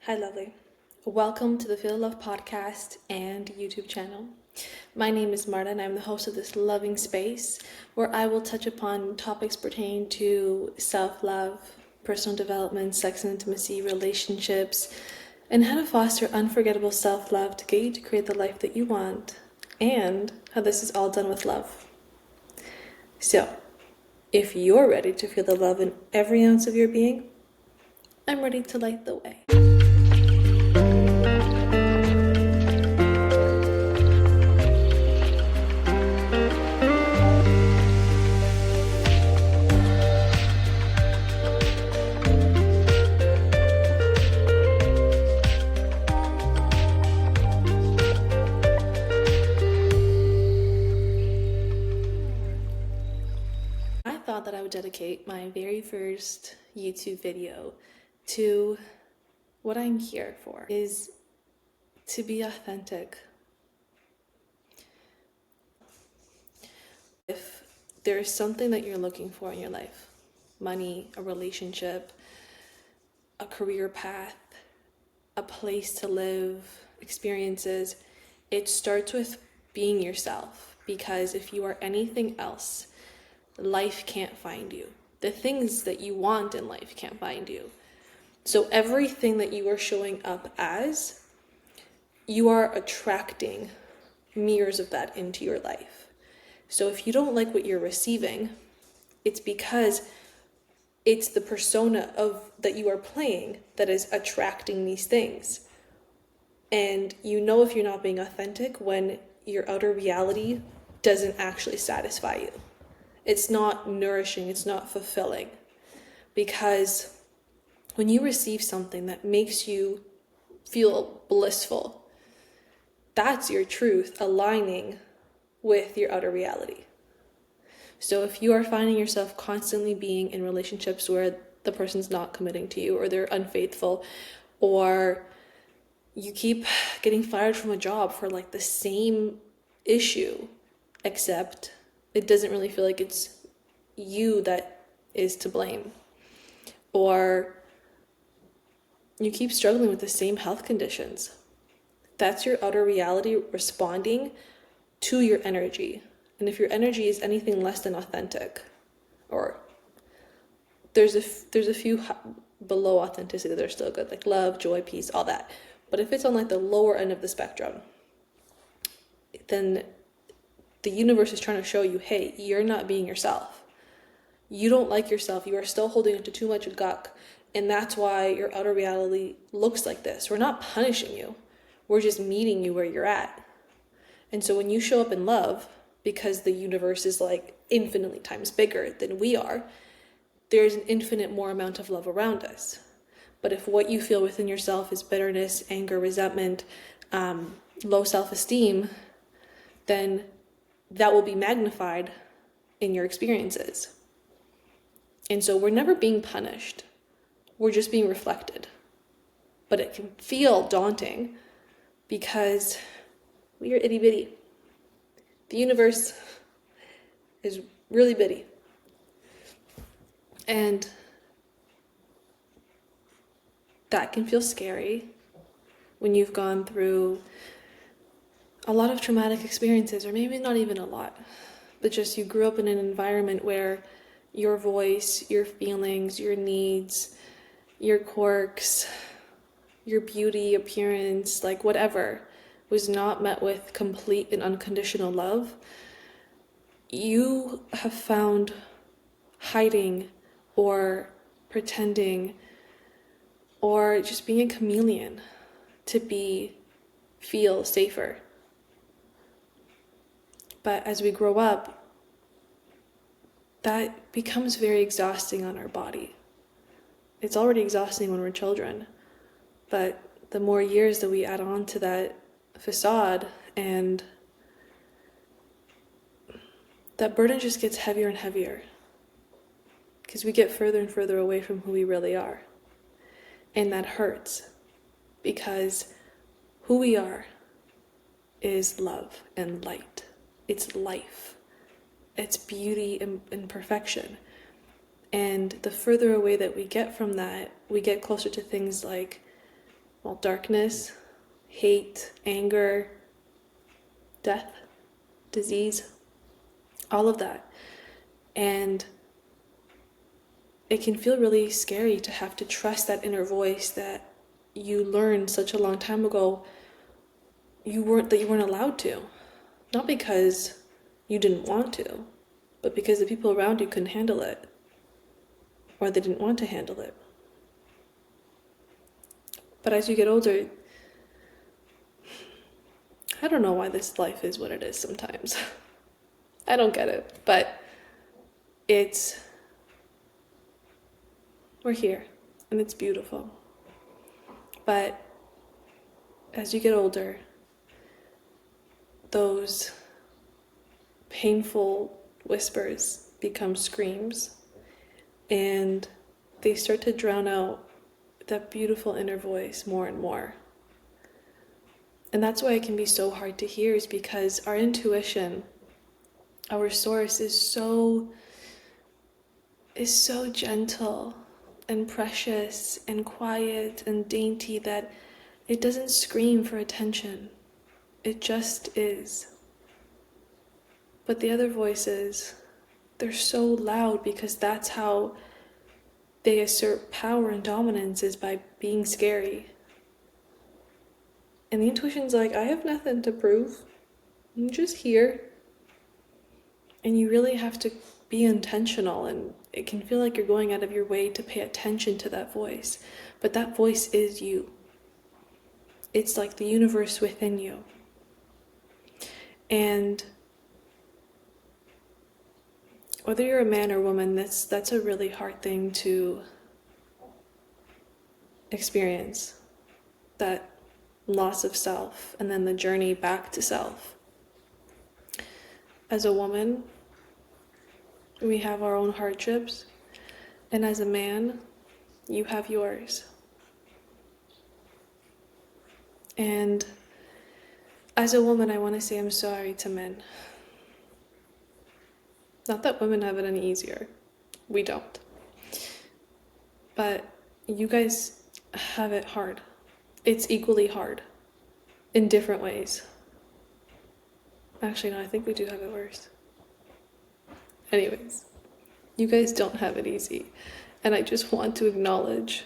Hi, lovely. Welcome to the Feel Love podcast and YouTube channel. My name is Marta, and I'm the host of this loving space where I will touch upon topics pertaining to self-love, personal development, sex and intimacy, relationships, and how to foster unforgettable self-love to get you to create the life that you want, and how this is all done with love. So, if you're ready to feel the love in every ounce of your being, I'm ready to light the way. I thought that I would dedicate my very first YouTube video to what I'm here for, is to be authentic. If there's something that you're looking for in your life, money, a relationship, a career path, a place to live, experiences, it starts with being yourself, because if you are anything else, life can't find you. The things that you want in life can't find you. So everything that you are showing up as, you are attracting mirrors of that into your life. So if you don't like what you're receiving, it's because it's the persona of that you are playing that is attracting these things. And you know if you're not being authentic when your outer reality doesn't actually satisfy you. It's not nourishing, it's not fulfilling. Because when you receive something that makes you feel blissful, that's your truth aligning with your outer reality. So if you are finding yourself constantly being in relationships where the person's not committing to you, or they're unfaithful, or you keep getting fired from a job for like the same issue, except it doesn't really feel like it's you that is to blame, or you keep struggling with the same health conditions, that's your outer reality responding to your energy. And if your energy is anything less than authentic, or there's a few below authenticity that are still good, like love, joy, peace, all that. But if it's on like the lower end of the spectrum, then the universe is trying to show you, hey, you're not being yourself. You don't like yourself. You are still holding onto too much guck. And that's why your outer reality looks like this. We're not punishing you. We're just meeting you where you're at. And so when you show up in love, because the universe is like infinitely times bigger than we are, there's an infinite more amount of love around us. But if what you feel within yourself is bitterness, anger, resentment, low self-esteem, then that will be magnified in your experiences. And so we're never being punished. We're just being reflected. But it can feel daunting because we are itty bitty. The universe is really bitty. And that can feel scary when you've gone through a lot of traumatic experiences, or maybe not even a lot, but just you grew up in an environment where your voice, your feelings, your needs, your quirks, your beauty, appearance, like whatever, was not met with complete and unconditional love. You have found hiding or pretending or just being a chameleon to feel safer. But as we grow up, that becomes very exhausting on our body. It's already exhausting when we're children, but the more years that we add on to that facade, and that burden just gets heavier and heavier, because we get further and further away from who we really are. And that hurts, because who we are is love and light. It's life. It's beauty and perfection. And the further away that we get from that, we get closer to things like well, darkness, hate, anger, death, disease, all of that. And it can feel really scary to have to trust that inner voice that you learned such a long time ago you weren't allowed to. Not because you didn't want to, but because the people around you couldn't handle it, or they didn't want to handle it. But as you get older, I don't know why this life is what it is sometimes. I don't get it, but we're here, and it's beautiful. But as you get older, those painful whispers become screams, and they start to drown out that beautiful inner voice more and more. And that's why it can be so hard to hear, is because our intuition, our source is so gentle and precious and quiet and dainty that it doesn't scream for attention. It just is. But the other voices, they're so loud because that's how they assert power and dominance, is by being scary. And the intuition's like, I have nothing to prove. I'm just here. And you really have to be intentional, and it can feel like you're going out of your way to pay attention to that voice. But that voice is you. It's like the universe within you. And whether you're a man or woman, that's a really hard thing to experience. That loss of self, and then the journey back to self. As a woman, we have our own hardships, and as a man, you have yours. And as a woman, I want to say I'm sorry to men. Not that women have it any easier. We don't. But you guys have it hard. It's equally hard in different ways. Actually, no, I think we do have it worse. Anyways, you guys don't have it easy. And I just want to acknowledge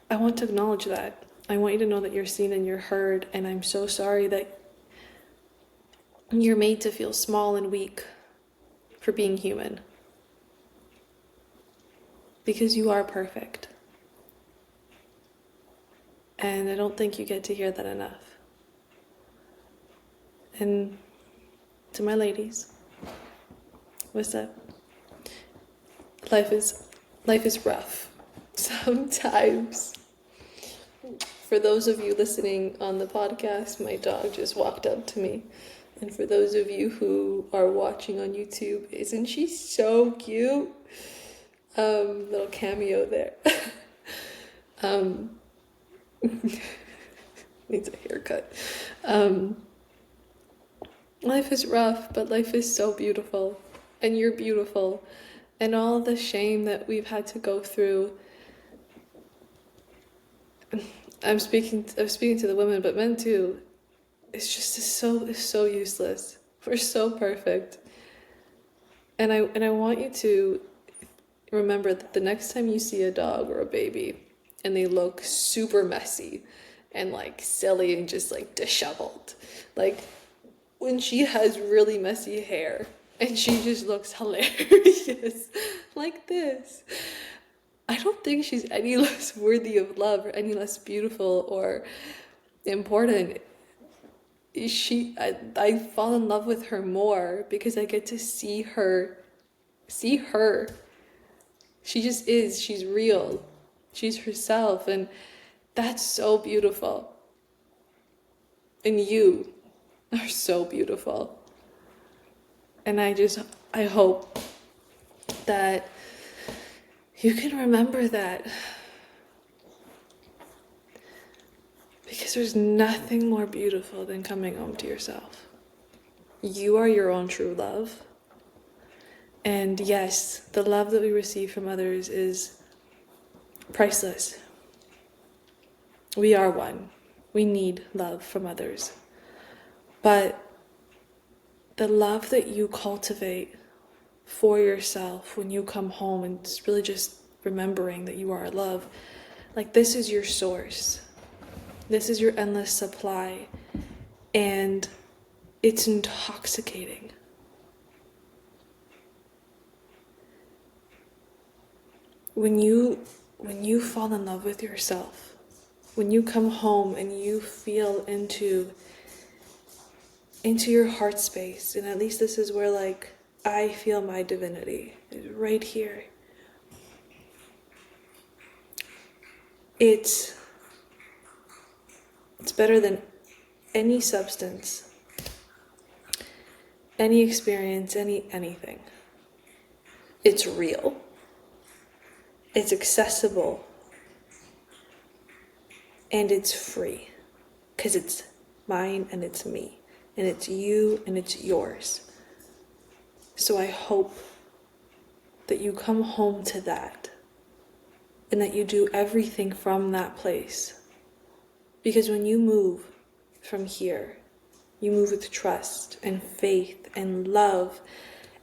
that. I want you to know that you're seen and you're heard, and I'm so sorry that you're made to feel small and weak for being human. Because you are perfect. And I don't think you get to hear that enough. And to my ladies, what's up? Life is rough sometimes. For those of you listening on the podcast, my dog just walked up to me. And for those of you who are watching on YouTube, isn't she so cute? Little cameo there. Needs a haircut. Life is rough, but life is so beautiful. And you're beautiful. And all the shame that we've had to go through. I'm speaking to the women, but men too. It's just so useless. We're so perfect. And I want you to remember that the next time you see a dog or a baby and they look super messy and like silly and just like disheveled, like when she has really messy hair and she just looks hilarious like this, I don't think she's any less worthy of love or any less beautiful or important. I fall in love with her more because I get to see her. She just is. She's real. She's herself, and that's so beautiful. And you are so beautiful. And I hope that you can remember that. Because there's nothing more beautiful than coming home to yourself. You are your own true love. And yes, the love that we receive from others is priceless. We are one. We need love from others. But the love that you cultivate for yourself when you come home, and it's really just remembering that you are love, like this is your source. This is your endless supply. And it's intoxicating. When you fall in love with yourself, when you come home and you feel into your heart space, and at least this is where like I feel my divinity, right here. It's better than any substance, any experience, anything. It's real. It's accessible. And it's free. Because it's mine and it's me. And it's you and it's yours. So I hope that you come home to that. And that you do everything from that place. Because when you move from here, you move with trust and faith and love,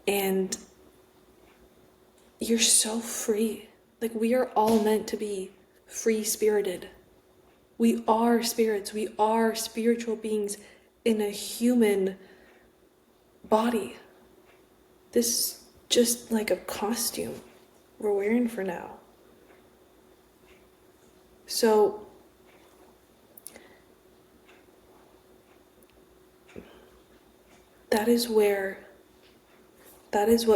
and you're so free. Like, we are all meant to be free-spirited. We are spirits. We are spiritual beings in a human body. This is just like a costume we're wearing for now. So that is what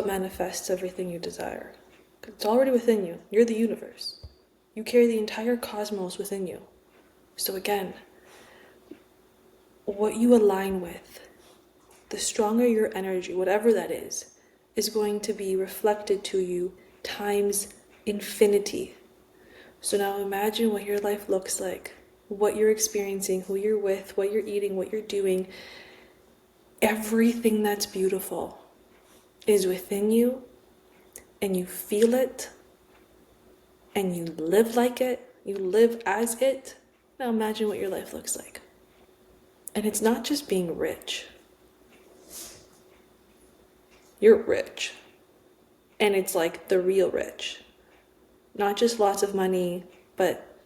manifests everything you desire. It's already within you. You're the universe. You carry the entire cosmos within you. So again, what you align with, the stronger your energy, whatever that is going to be reflected to you times infinity. So now imagine what your life looks like, what you're experiencing, who you're with, what you're eating, what you're doing. Everything that's beautiful is within you, and you feel it, and you live like it, you live as it. Now imagine what your life looks like. And it's not just being rich. You're rich. And it's like the real rich. Not just lots of money, but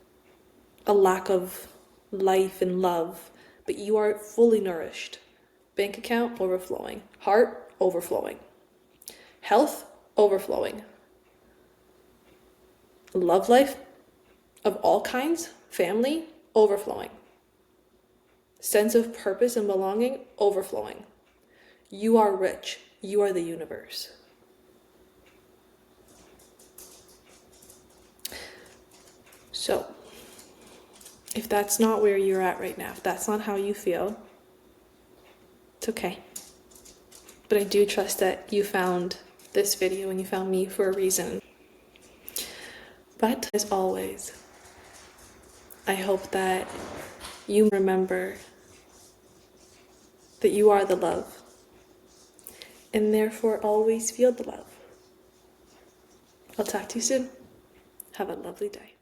a lack of life and love. But you are fully nourished. Bank account overflowing. Heart overflowing. Health overflowing. Love life of all kinds, family overflowing. Sense of purpose and belonging overflowing. You are rich. You are the universe. So, if that's not where you're at right now, if that's not how you feel, it's okay. But I do trust that you found this video and you found me for a reason. But as always, I hope that you remember that you are the love, and therefore always feel the love. I'll talk to you soon. Have a lovely day.